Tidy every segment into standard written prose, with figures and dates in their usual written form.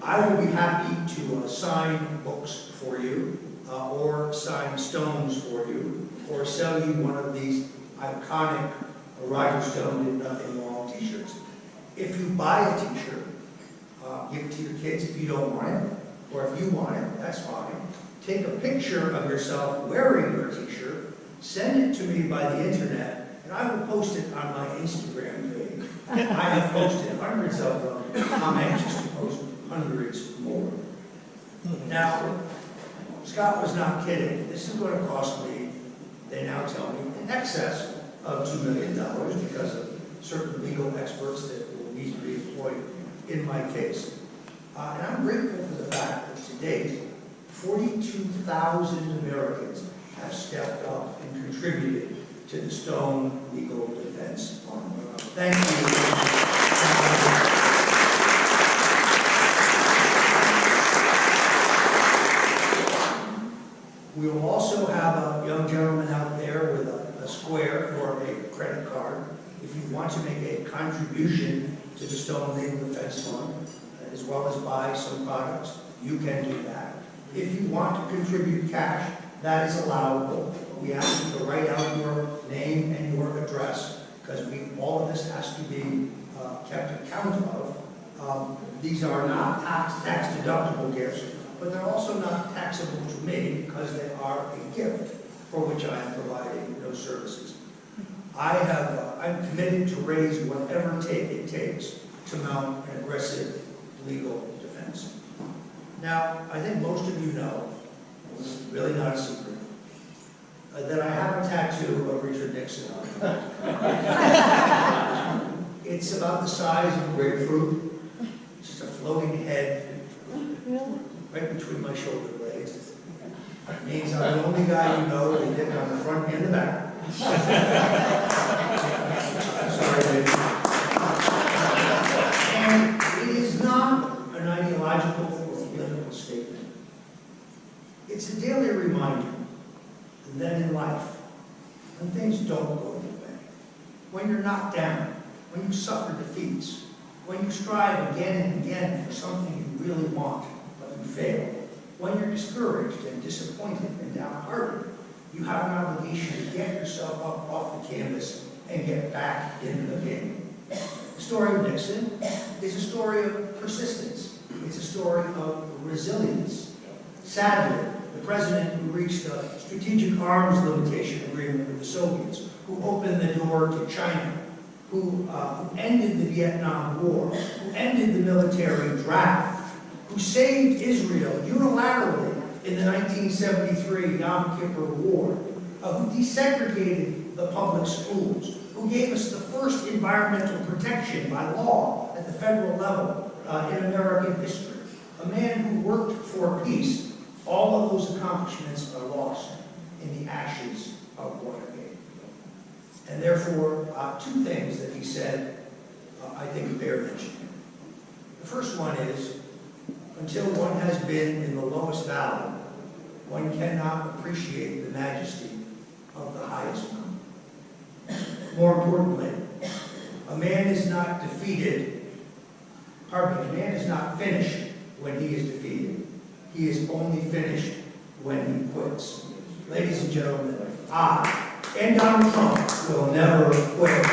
I will be happy to sign books for you, or sign stones for you, or sell you one of these iconic Roger Stone Did Nothing Wrong t-shirts. If you buy a t-shirt, give it to your kids if you don't want it, or if you want it, that's fine. Take a picture of yourself wearing your t-shirt, send it to me by the internet, and I will post it on my Instagram page. I have posted hundreds of them. I'm anxious to post hundreds more. Now, Scott was not kidding. This is going to cost me, they now tell me, in excess of $2 million because of certain legal experts that will need to be employed in my case. And I'm grateful for the fact that to date, 42,000 Americans have stepped up and contributed to the Stone Legal Defense Fund. Thank you. We will also have a young gentleman out there with a square for a credit card. If you want to make a contribution to the Stone Legal Defense Fund, as well as buy some products, you can do that. If you want to contribute cash, that is allowable. We ask you to write out your name and your address, because all of this has to be kept account of. These are not tax deductible gifts, but they're also not taxable to me because they are a gift for which I am providing no services. I'm committed to raise whatever it takes to mount an aggressive legal defense. Now, I think most of you know, this is really not a secret, that I have a tattoo of Richard Nixon on it. It's about the size of a grapefruit, just a floating head right between my shoulder blades. It means I'm the only guy you know that did it on the front and the back. Sorry, baby. And it is not an ideological or political statement. It's a daily reminder that in life, when things don't go your way, when you're knocked down, when you suffer defeats, when you strive again and again for something you really want, but you fail, when you're discouraged and disappointed and downhearted, you have an obligation to get yourself up off the canvas and get back into the game. The story of Nixon is a story of persistence. It's a story of resilience. Sadly, the president who reached a strategic arms limitation agreement with the Soviets, who opened the door to China, who ended the Vietnam War, who ended the military draft, who saved Israel unilaterally in the 1973 Yom Kippur War, who desegregated the public schools, who gave us the first environmental protection by law at the federal level in American history, a man who worked for peace. All of those accomplishments are lost in the ashes of Watergate. And therefore, two things that he said I think bear mentioning. The first one is, until one has been in the lowest valley, one cannot appreciate the majesty of the highest mountain. More importantly, a man is not defeated, a man is not finished when he is defeated. He is only finished when he quits. Ladies and gentlemen, I and Donald Trump will never quit.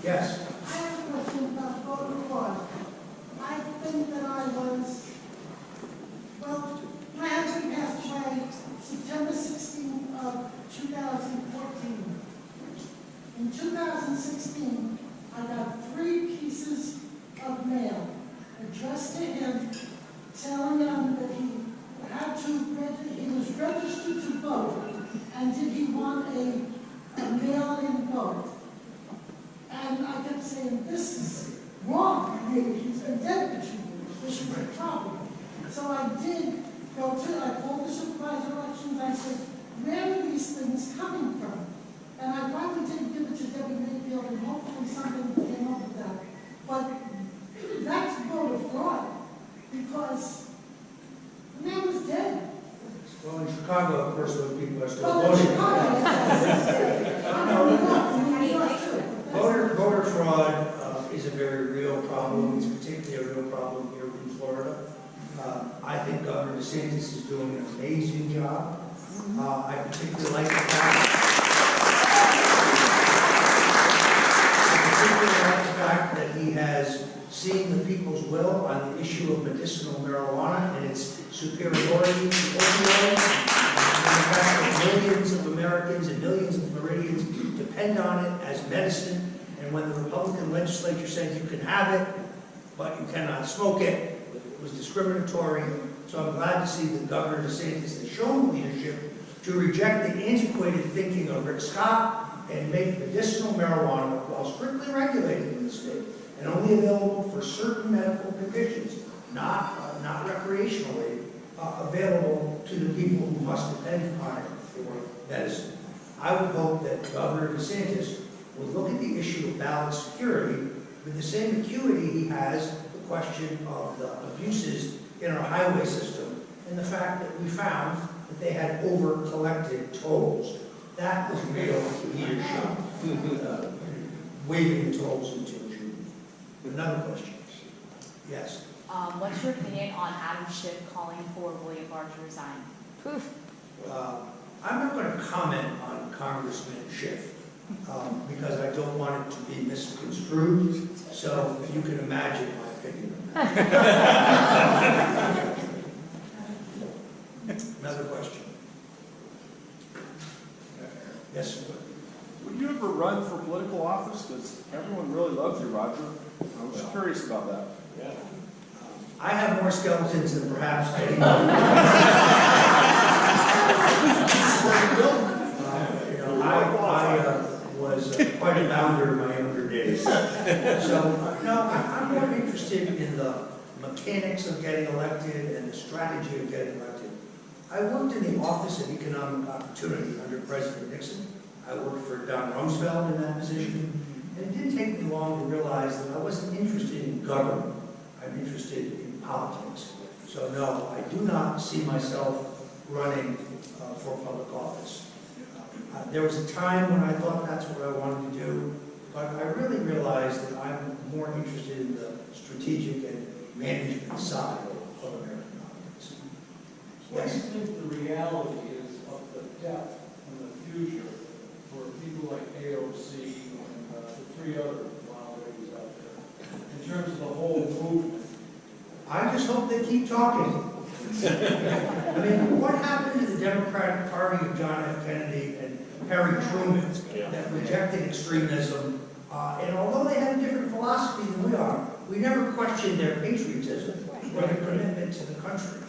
Yes. I have a question about voter fraud. I think that I was, well, my husband passed away September 16 of 2014. In 2016, I got 3 pieces of mail addressed to him, telling him that he was registered to vote, and did he want a mail-in vote. And I kept saying, this is wrong. maybe he's been dead for 2 years, which is a problem. So I did I called the supervisor elections, I said, where are these things coming from? And I finally did give it to Debbie Mayfield, and hopefully something came up with that. But that's voter fraud, because the man was dead. Well, in Chicago, of course, those people are still Well, in voting. Chicago, Voter fraud is a very real problem. It's particularly a real problem here in Florida. I think Governor DeSantis is doing an amazing job. I particularly like the fact that he has seen the people's will on the issue of medicinal marijuana and its superiority to opioids, and the fact that millions of Americans and millions of Floridians depend on it as medicine. And when the Republican legislature said you can have it, but you cannot smoke it, it was discriminatory. So I'm glad to see that Governor DeSantis has shown leadership to reject the antiquated thinking of Rick Scott and make medicinal marijuana, while strictly regulated in the state and only available for certain medical conditions, not recreationally, available to the people who must depend on it for medicine. I would hope that Governor DeSantis would look at the issue of ballot security with the same acuity he has the question of the abuses in our highway system and the fact that we found that they had over-collected tolls. That was real leadership, waiving the tolls until June. Another question. Yes. What's your opinion on Adam Schiff calling for William Barr to resign? I'm not going to comment on Congressman Schiff because I don't want it to be misconstrued. So you can imagine my opinion on that. Another question. Yes, sir. Would you ever run for political office? Because everyone really loves you, Roger. I was curious about that. Yeah. I have more skeletons than perhaps anyone. I was quite a bounder in my younger days. So, no, I'm more interested in the mechanics of getting elected and the strategy of getting elected. I worked in the Office of Economic Opportunity under President Nixon. I worked for Don Rumsfeld in that position. And it didn't take me long to realize that I wasn't interested in government. I'm interested in politics. So no, I do not see myself running for public office. There was a time when I thought that's what I wanted to do, but I really realized that I'm more interested in the strategic and management side of American politics. What do you think the reality is of the depth and the future for people like AOC and the 3 other wild ladies out there in terms of the whole movement? I just hope they keep talking. I mean, what happened to the Democratic Party of John F. Kennedy and Harry Truman that rejected extremism? And although they had a different philosophy than we are, we never questioned their patriotism or their commitment to the country.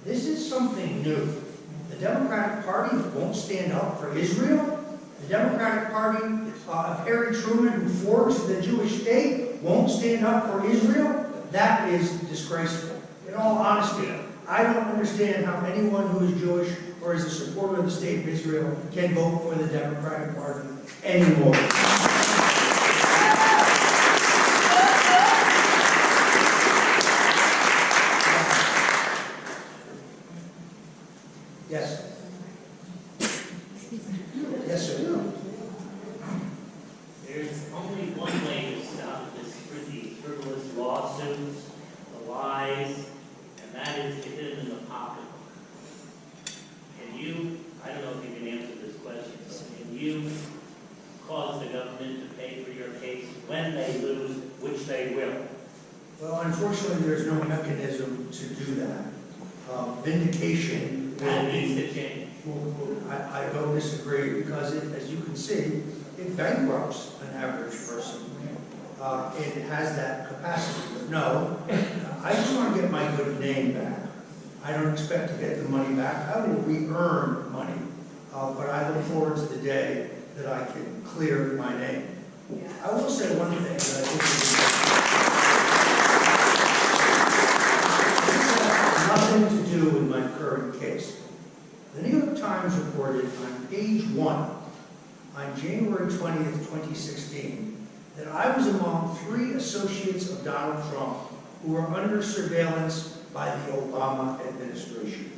This is something new. The Democratic Party won't stand up for Israel. The Democratic Party of Harry Truman, who forged the Jewish state, won't stand up for Israel. That is disgraceful. In all honesty, I don't understand how anyone who is Jewish or is a supporter of the state of Israel can vote for the Democratic Party anymore. Yes. Yes, sir. There's only one way to stop this frivolous lawsuits, the lies, and that is to hit them in the pocketbook. Can you, I don't know if you can answer this question, but can you cause the government to pay for your case when they lose, which they will? Well, unfortunately, there's no mechanism to do that. Vindication That needs to change. I don't disagree because, as you can see, it bankrupts an average person. It has that capacity. But no, I just want to get my good name back. I don't expect to get the money back. I will re-earn money. But I look forward to the day that I can clear my name. I will say one thing that I think is nothing to do with my current case. The New York Times reported on page 1, on January 20th, 2016, that I was among 3 associates of Donald Trump who were under surveillance by the Obama administration.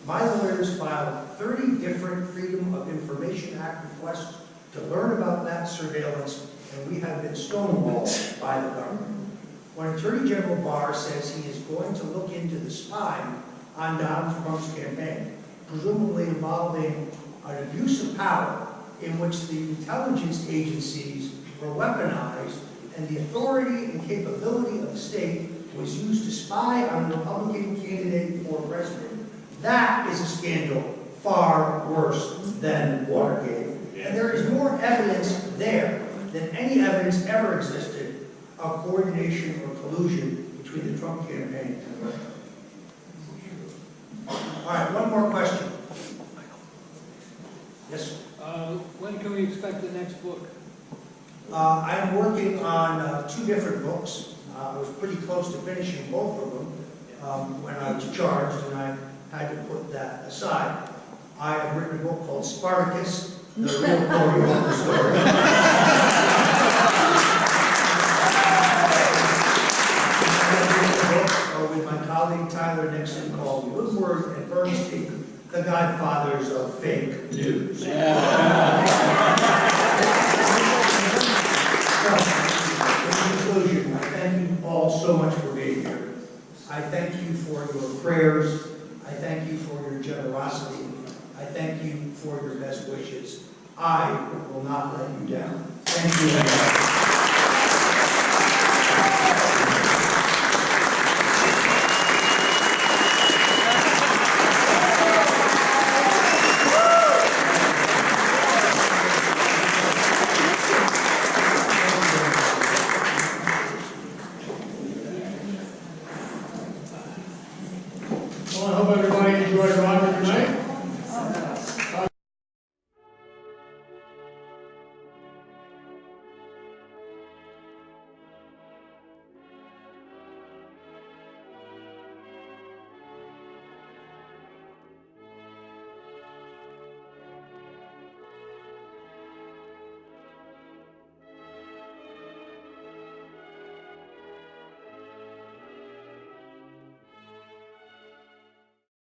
My lawyers filed 30 different Freedom of Information Act requests to learn about that surveillance, and we have been stonewalled by the government. When Attorney General Barr says he is going to look into the spying on Donald Trump's campaign, presumably involving an abuse of power in which the intelligence agencies were weaponized and the authority and capability of the state was used to spy on the Republican candidate for president, that is a scandal far worse than Watergate. And there is more evidence there than any evidence ever existed of coordination or collusion between the Trump campaign and the Russia. All right, one more question. Yes, sir. When can we expect the next book? I am working on 2 different books. I was pretty close to finishing both of them when I was charged, and I had to put that aside. I have written a book called Spartacus, the real glory of the story. With my colleague Tyler Nixon called Woodward and Bernstein, the godfathers of fake news. So, in conclusion, I thank you all so much for being here. I thank you for your prayers. I thank you for your generosity. I thank you for your best wishes. I will not let you down. Thank you.